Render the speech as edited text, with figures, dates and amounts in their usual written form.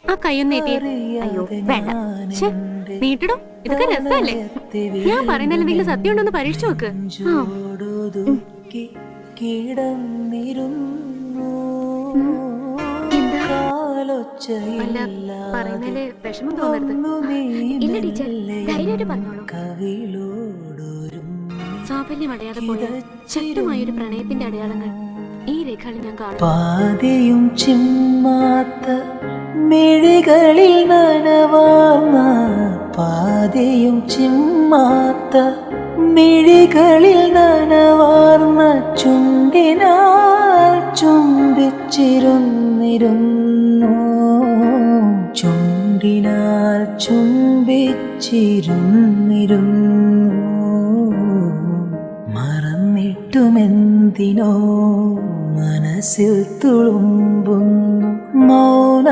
ആ കൈയൊന്ന് നീട്ടിയേ. അയ്യോ വേണ്ട, നീട്ടിടോ. ഇതൊക്കെ രസമല്ലേ? ഞാൻ പറയുന്നതിൽ എന്തെങ്കിലും സത്യം ഉണ്ടോന്ന് പരീക്ഷിച്ചു നോക്ക്. അല്ല, പറയുന്നതില് വിഷമം തോന്നരുത്. ഇല്ല ടീച്ചർ, ധൈര്യമായിട്ട് പറഞ്ഞോളൂ. സാഫല്യമടയാതെ പോയ ശക്തമായൊരു പ്രണയത്തിന്റെ അടയാളങ്ങൾ ഈ രേഖകളിൽ ഞാൻ കാണും. പാതിയും ചിമ്മാത്ത മിഴികളിൽ നനവാർന്ന, പാതിയും ചിമ്മാത്ത മിഴികളിൽ നനവാർന്ന ചുണ്ടിനാൽ ചുംബിച്ചിരുന്നിരുന്നു, ചുണ്ടിനാൽ ചുംബിച്ചിരുന്നിരുന്നു. മറന്നിട്ടുമെന്തിനോ മനസ്സിൽ തുളുമ്പുന്നു മൗനാനുരാഗത്തിൻ